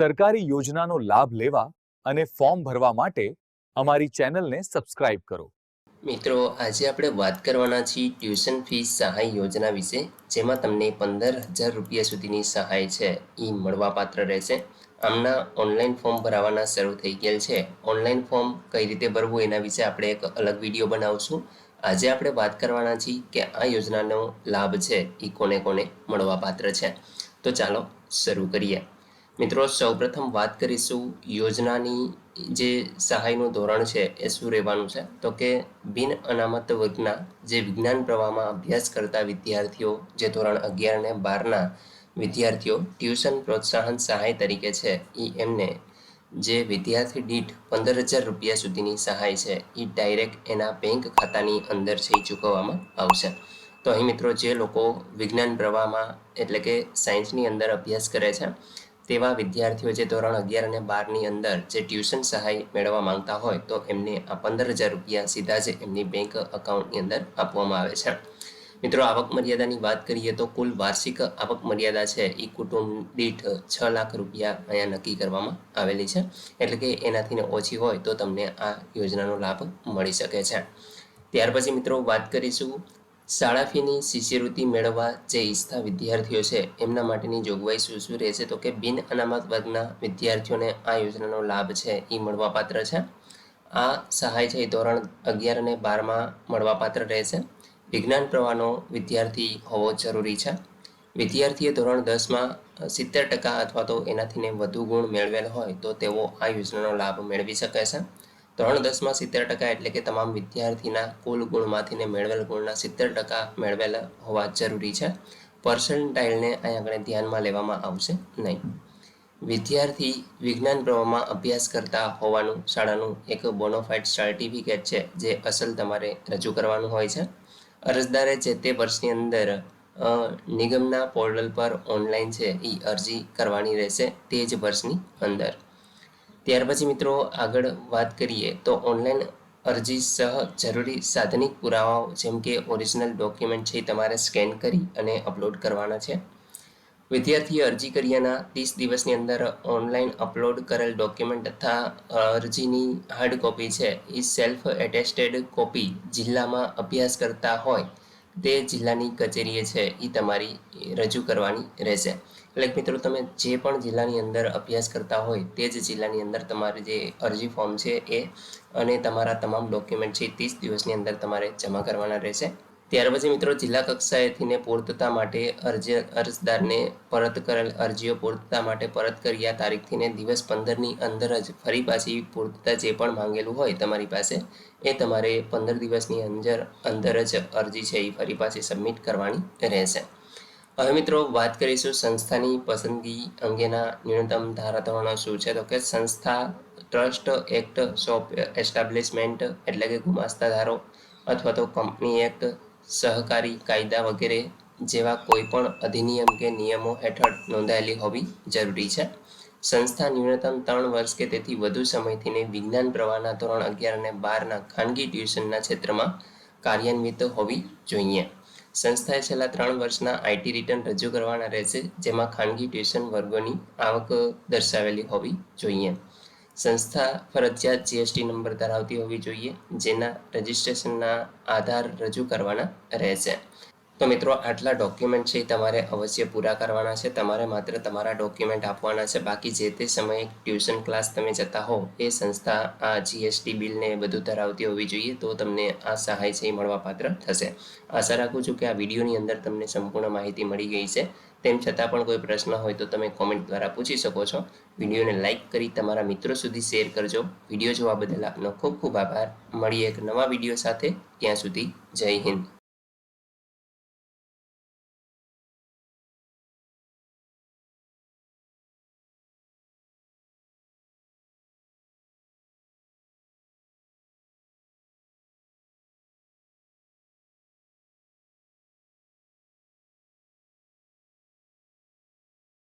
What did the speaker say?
સરકારી યોજનાનો લાભ લેવા અને ફોર્મ ભરવા માટે અમારી ચેનલને સબસ્ક્રાઇબ કરો. મિત્રો, આજે આપણે વાત કરવાના છીએ ટ્યુશન ફી સહાય યોજના વિશે, જેમાં તમને 15,000 રૂપિયા સુધીની સહાય છે એ મળવાપાત્ર રહેશે. આમના ઓનલાઈન ફોર્મ ભરાવાના શરૂ થઈ ગયેલ છે. ઓનલાઈન ફોર્મ કઈ રીતે ભરવું એના વિશે આપણે એક અલગ વિડીયો બનાવશું. આજે આપણે વાત કરવાના છીએ કે આ યોજનાનો લાભ છે એ કોને કોને મળવાપાત્ર છે. તો ચાલો શરૂ કરીએ. મિત્રો, સૌપ્રથમ વાત કરીશું યોજનાની જે સહાયનું ધોરણ છે એ શું રહેવાનું છે. તો કે બિન અનામત વર્ગના જે વિજ્ઞાન પ્રવાહમાં અભ્યાસ કરતા વિદ્યાર્થીઓ, જે ધોરણ 11 અને 12ના વિદ્યાર્થીઓ ટ્યુશન પ્રોત્સાહન સહાય તરીકે છે, એ એમને જે વિદ્યાર્થી દીઠ 15,000 રૂપિયા સુધીની સહાય છે એ ડાયરેક્ટ એના બેંક ખાતાની અંદર છે એ ચૂકવવામાં આવશે. તો અહીં મિત્રો, જે લોકો વિજ્ઞાન પ્રવાહમાં એટલે કે સાયન્સની અંદર અભ્યાસ કરે છે તેવા વિદ્યાર્થીઓ જે ધોરણ 11 અને 12ની અંદર જે ટ્યુશન સહાય મેળવવા માંગતા હોય તો એમને આ 15,000 રૂપિયા સીધા જ એમની બેંક અકાઉન્ટની અંદર આપવામાં આવે છે. મિત્રો, આવક મર્યાદાની વાત કરીએ તો કુલ વાર્ષિક આવક મર્યાદા છે એ કુટુંબ દીઠ 6 લાખ રૂપિયા અહીંયા નક્કી કરવામાં આવેલી છે. એટલે કે એનાથી ઓછી હોય તો તમને આ યોજનાનો લાભ મળી શકે છે. ત્યાર પછી મિત્રો વાત કરીશું શાળા ફીની શિષ્યવૃત્તિ મેળવવા જે ઈચ્છતા વિદ્યાર્થીઓ છે એમના માટેની જોગવાઈ શું શું રહેશે. તો કે બિન અનામત વર્ગના વિદ્યાર્થીઓને આ યોજનાનો લાભ છે એ મળવાપાત્ર છે. આ સહાય છે એ ધોરણ 11 અને 12માં મળવાપાત્ર રહેશે. વિજ્ઞાન પ્રવાહનો વિદ્યાર્થી હોવો જરૂરી છે. વિદ્યાર્થીએ ધોરણ 10માં 70% અથવા તો એનાથી વધુ ગુણ મેળવેલ હોય તો તેઓ આ યોજનાનો લાભ મેળવી શકે છે. ધોરણ 10માં 70% એટલે કે તમામ વિદ્યાર્થીના કુલ ગુણમાંથી મેળવેલ ગુણના 70% મેળવેલા હોવા જરૂરી છે. પર્સન્ટાઇલને અહીં આગળ ધ્યાનમાં લેવામાં આવશે નહીં. વિદ્યાર્થી વિજ્ઞાન પ્રવાહમાં અભ્યાસ કરતા હોવાનું શાળાનું એક બોનોફાઇડ સર્ટિફિકેટ છે જે અસલ તમારે રજૂ કરવાનું હોય છે. અરજદારે જે તે વર્ષની અંદર નિગમના પોર્ટલ પર ઓનલાઈન છે એ અરજી કરવાની રહેશે તે જ વર્ષની અંદર. ત્યાર પછી મિત્રો આગળ વાત કરીએ તો ઓનલાઈન અરજી સહ જરૂરી સાધનિક પુરાવાઓ જેમ કે ઓરિજિનલ ડોક્યુમેન્ટ છે તમારે સ્કેન કરી અને અપલોડ કરવાના છે. વિદ્યાર્થીએ અરજી કર્યાના 30 દિવસની અંદર ઓનલાઈન અપલોડ કરેલ ડોક્યુમેન્ટ તથા અરજીની હાર્ડ કોપી છે એ સેલ્ફ એટેસ્ટેડ કોપી જિલ્લામાં અભ્યાસ કરતા હોય તે જિલ્લાની કચેરીએ છે એ તમારી રજૂ કરવાની રહેશે. એટલે મિત્રો, તમે જે પણ જિલ્લાની અંદર અભ્યાસ કરતા હોય તે જ જિલ્લાની અંદર તમારે જે અરજી ફોર્મ છે એ અને તમારા તમામ ડોક્યુમેન્ટ છે 30 દિવસની અંદર તમારે જમા કરવાના રહેશે. ત્યાર પછી મિત્રો, જિલ્લા કક્ષાએથીને પૂર્તતા માટે અરજદારને પરત કરેલ અરજીઓ પૂર્તતા માટે પરત કર્યા તારીખથીને દિવસ 15ની અંદર જ ફરી પાછી પૂર્તતા જે પણ માંગેલું હોય તમારી પાસે એ તમારે 15 દિવસની અંદર જ અરજી છે એ ફરી પાછી સબમિટ કરવાની રહેશે. હવે મિત્રો વાત કરીશું સંસ્થાની પસંદગી અંગેના ન્યૂનતમ ધારાધોરણો શું છે. તો કે સંસ્થા ટ્રસ્ટ એક્ટ શોપ એસ્ટાબ્લિશમેન્ટ એટલે કે ગુમાસ્તા ધારો અથવા તો કંપની એક્ટ, સહકારી કાયદા વગેરે જેવા કોઈ પણ અધિનિયમ કે નિયમો હેઠળ નોંધાયેલી હોવી જરૂરી છે. સંસ્થા ન્યૂનતમ 3 વર્ષ કે તેથી વધુ સમયથી વિજ્ઞાન પ્રવાહના ધોરણ 11 અને 12ના ખાનગી ટ્યુશનના ક્ષેત્રમાં કાર્યાન્વિત હોવી જોઈએ. સંસ્થાએ છેલ્લા 3 વર્ષના આઈટી રિટર્ન રજૂ કરવાના રહેશે જેમાં ખાનગી ટ્યુશન વર્ગોની આવક દર્શાવેલી હોવી જોઈએ. સંસ્થા ફરજિયાત જીએસટી નંબર ધરાવતી હોવી જોઈએ જેના રજિસ્ટ્રેશનના આધાર રજૂ કરવાના રહેશે. તો મિત્રો, આટલા ડોક્યુમેન્ટ છે તમારે અવશ્ય પૂરા કરવાના છે. તમારે માત્ર તમારા ડોક્યુમેન્ટ આપવાના છે. બાકી જે તે સમયે ટ્યુશન ક્લાસ તમે જતા હો એ સંસ્થા આ જીએસટી બિલને બધું ધરાવતી હોવી જોઈએ તો તમને આ સહાય છે એ મળવાપાત્ર થશે. આશા રાખું છું કે આ વિડીયોની અંદર તમને સંપૂર્ણ માહિતી મળી ગઈ છે. તેમ છતાં પણ કોઈ પ્રશ્ન હોય તો તમે કોમેન્ટ દ્વારા પૂછી શકો છો. વિડીયોને લાઇક કરી તમારા મિત્રો સુધી શેર કરજો. વિડીયો જોવા બદલ આપનો ખૂબ ખૂબ આભાર. મળીએ એક નવા વિડીયો સાથે. ત્યાં સુધી જય હિન્દ.